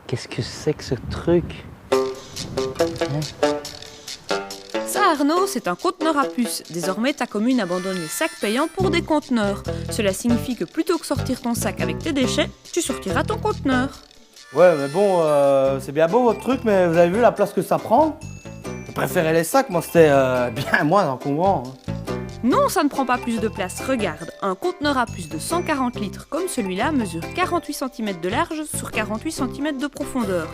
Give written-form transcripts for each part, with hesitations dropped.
Qu'est-ce que c'est que ce truc? Ça, Arnaud, c'est un conteneur à puces. Désormais, ta commune abandonne les sacs payants pour des conteneurs. Cela signifie que plutôt que sortir ton sac avec tes déchets, tu sortiras ton conteneur. Ouais, mais bon, c'est bien beau votre truc, mais vous avez vu la place que ça prend? Je préférais les sacs, moi c'était bien moins encombrant. Non, ça ne prend pas plus de place. Regarde, un conteneur à puces de 140 litres comme celui-là mesure 48 cm de large sur 48 cm de profondeur.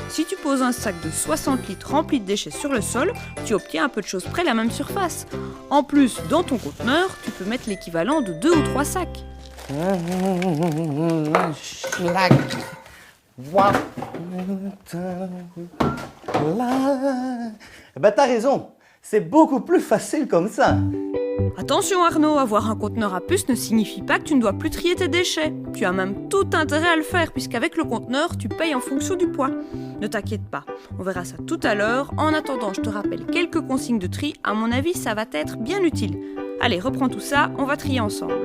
Si tu poses un sac de 60 litres rempli de déchets sur le sol, tu obtiens à peu de choses près la même surface. En plus, dans ton conteneur, tu peux mettre l'équivalent de 2 ou 3 sacs. Schlag. Wow. Ben t'as raison, c'est beaucoup plus facile comme ça. Attention Arnaud, avoir un conteneur à puces ne signifie pas que tu ne dois plus trier tes déchets. Tu as même tout intérêt à le faire puisqu'avec le conteneur, tu payes en fonction du poids. Ne t'inquiète pas, on verra ça tout à l'heure. En attendant, je te rappelle quelques consignes de tri. À mon avis, ça va t'être bien utile. Allez, reprends tout ça, on va trier ensemble.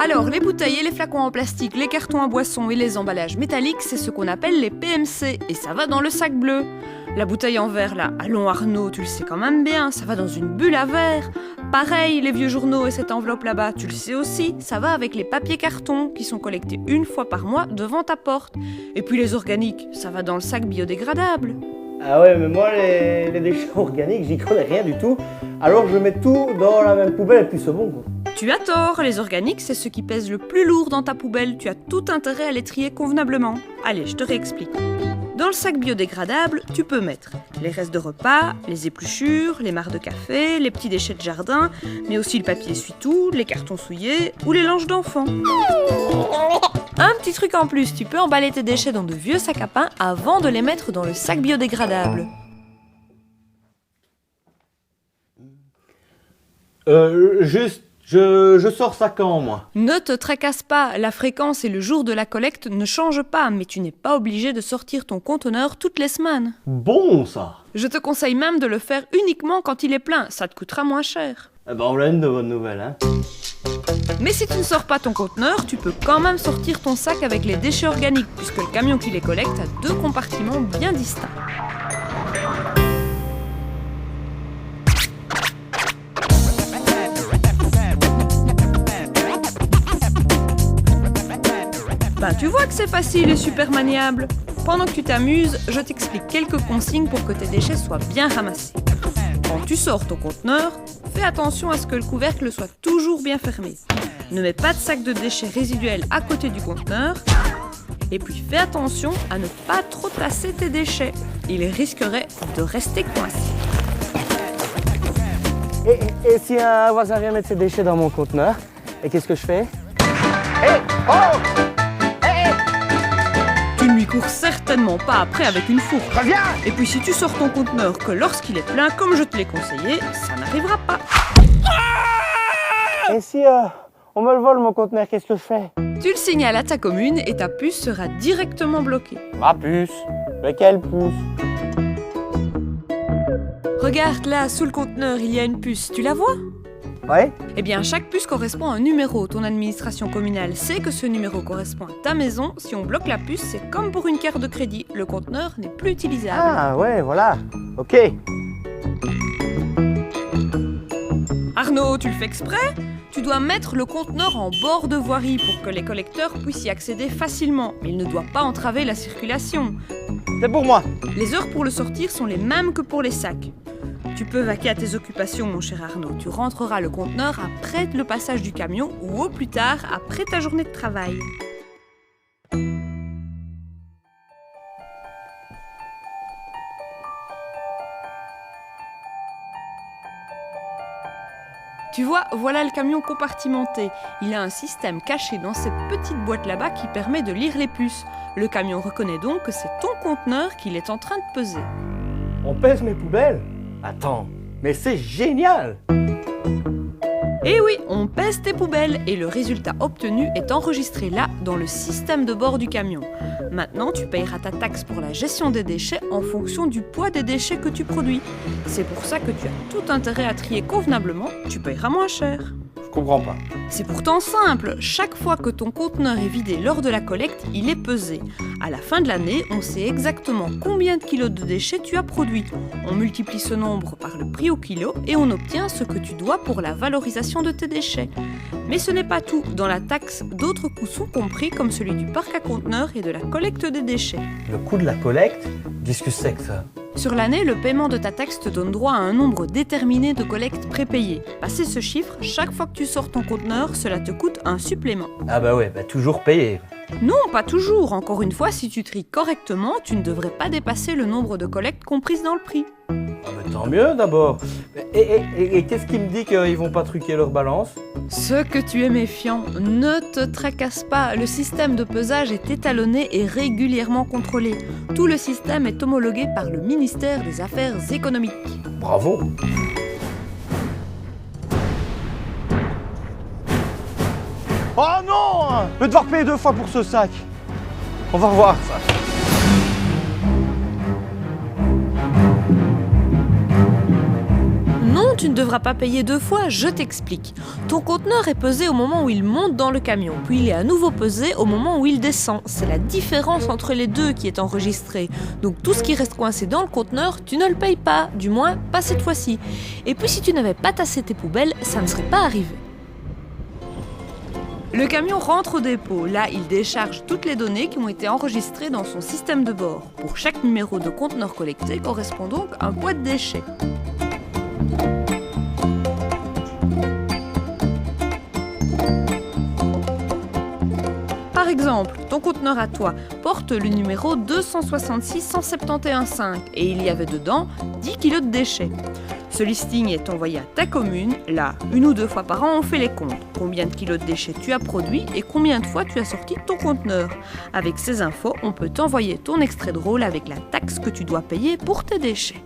Alors, les bouteilles et les flacons en plastique, les cartons à boissons et les emballages métalliques, c'est ce qu'on appelle les PMC, et ça va dans le sac bleu. La bouteille en verre, là, allons Arnaud, tu le sais quand même bien, ça va dans une bulle à verre. Pareil, les vieux journaux et cette enveloppe là-bas, tu le sais aussi, ça va avec les papiers cartons qui sont collectés une fois par mois devant ta porte. Et puis les organiques, ça va dans le sac biodégradable. Ah ouais, mais moi les déchets organiques, j'y connais rien du tout. Alors je mets tout dans la même poubelle et puis c'est bon quoi. Tu as tort, les organiques, c'est ce qui pèse le plus lourd dans ta poubelle. Tu as tout intérêt à les trier convenablement. Allez, je te réexplique. Dans le sac biodégradable, tu peux mettre les restes de repas, les épluchures, les marcs de café, les petits déchets de jardin, mais aussi le papier essuie-tout, les cartons souillés ou les langes d'enfants. Un petit truc en plus, tu peux emballer tes déchets dans de vieux sacs à pain avant de les mettre dans le sac biodégradable. Je sors ça quand moi? Ne te tracasse pas, la fréquence et le jour de la collecte ne changent pas, mais tu n'es pas obligé de sortir ton conteneur toutes les semaines. Bon ça. Je te conseille même de le faire uniquement quand il est plein, ça te coûtera moins cher. Eh ben on a une de bonnes nouvelles hein. Mais si tu ne sors pas ton conteneur, tu peux quand même sortir ton sac avec les déchets organiques, puisque le camion qui les collecte a 2 compartiments bien distincts. Ben tu vois que c'est facile et super maniable. Pendant que tu t'amuses, je t'explique quelques consignes pour que tes déchets soient bien ramassés. Quand tu sors ton conteneur, fais attention à ce que le couvercle soit toujours bien fermé. Ne mets pas de sac de déchets résiduels à côté du conteneur. Et puis fais attention à ne pas trop tasser tes déchets. Ils risqueraient de rester coincés. Et si un voisin vient mettre ses déchets dans mon conteneur, et qu'est-ce que je fais? Tu ne lui cours certainement pas après avec une fourche. Reviens! Et puis si tu sors ton conteneur que lorsqu'il est plein, comme je te l'ai conseillé, ça n'arrivera pas. Et si on me le vole mon conteneur, qu'est-ce que je fais? Tu le signales à ta commune et ta puce sera directement bloquée. Ma puce? Mais quelle puce? Regarde là, sous le conteneur, il y a une puce, tu la vois? Ouais? Eh bien, chaque puce correspond à un numéro. Ton administration communale sait que ce numéro correspond à ta maison. Si on bloque la puce, c'est comme pour une carte de crédit. Le conteneur n'est plus utilisable. Ah ouais, voilà. Ok. Arnaud, tu le fais exprès? Tu dois mettre le conteneur en bord de voirie pour que les collecteurs puissent y accéder facilement. Mais il ne doit pas entraver la circulation. C'est pour moi. Les heures pour le sortir sont les mêmes que pour les sacs. Tu peux vaquer à tes occupations, mon cher Arnaud. Tu rentreras le conteneur après le passage du camion ou au plus tard après ta journée de travail. Tu vois, voilà le camion compartimenté. Il a un système caché dans cette petite boîte là-bas qui permet de lire les puces. Le camion reconnaît donc que c'est ton conteneur qu'il est en train de peser. On pèse mes poubelles? Attends, mais c'est génial! Eh oui, on pèse tes poubelles et le résultat obtenu est enregistré là, dans le système de bord du camion. Maintenant, tu payeras ta taxe pour la gestion des déchets en fonction du poids des déchets que tu produis. C'est pour ça que tu as tout intérêt à trier convenablement, tu payeras moins cher. Je comprends pas. C'est pourtant simple, chaque fois que ton conteneur est vidé lors de la collecte, il est pesé. À la fin de l'année, on sait exactement combien de kilos de déchets tu as produit. On multiplie ce nombre par le prix au kilo et on obtient ce que tu dois pour la valorisation de tes déchets. Mais ce n'est pas tout. Dans la taxe, d'autres coûts sont compris comme celui du parc à conteneurs et de la collecte des déchets. Le coût de la collecte, qu'est-ce que c'est que ça? Sur l'année, le paiement de ta taxe te donne droit à un nombre déterminé de collectes prépayées. Passé ce chiffre, chaque fois que tu sors ton conteneur, cela te coûte un supplément. Ah bah ouais, toujours payé. Non, pas toujours. Encore une fois, si tu tries correctement, tu ne devrais pas dépasser le nombre de collectes comprises dans le prix. Ah bah tant mieux d'abord. Et qu'est-ce qui me dit qu'ils vont pas truquer leur balance? Ce que tu es méfiant, ne te tracasse pas. Le système de pesage est étalonné et régulièrement contrôlé. Tout le système est homologué par le ministère des Affaires économiques. Bravo. Oh non! Je vais devoir payer 2 fois pour ce sac. On va revoir ça. Non, tu ne devras pas payer 2 fois, je t'explique. Ton conteneur est pesé au moment où il monte dans le camion, puis il est à nouveau pesé au moment où il descend. C'est la différence entre les deux qui est enregistrée. Donc tout ce qui reste coincé dans le conteneur, tu ne le payes pas, du moins pas cette fois-ci. Et puis si tu n'avais pas tassé tes poubelles, ça ne serait pas arrivé. Le camion rentre au dépôt. Là, il décharge toutes les données qui ont été enregistrées dans son système de bord. Pour chaque numéro de conteneur collecté correspond donc un poids de déchets. Par exemple, ton conteneur à toi porte le numéro 266 171 5 et il y avait dedans 10 kg de déchets. Ce listing est envoyé à ta commune. Là, 1 ou 2 fois par an, on fait les comptes. Combien de kilos de déchets tu as produit et combien de fois tu as sorti ton conteneur. Avec ces infos, on peut t'envoyer ton extrait de rôle avec la taxe que tu dois payer pour tes déchets.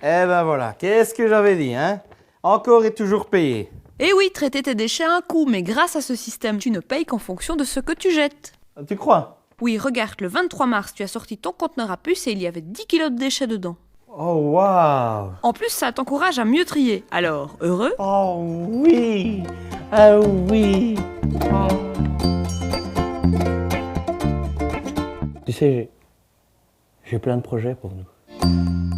Eh ben voilà, qu'est-ce que j'avais dit, hein? Encore et toujours payé. Et oui, traiter tes déchets a un coût, mais grâce à ce système, tu ne payes qu'en fonction de ce que tu jettes. Tu crois? Oui, regarde, le 23 mars, tu as sorti ton conteneur à puce et il y avait 10 kilos de déchets dedans. Oh waouh! En plus, ça t'encourage à mieux trier. Alors, heureux? Oh oui! Ah oui! Oh. Tu sais, j'ai plein de projets pour nous.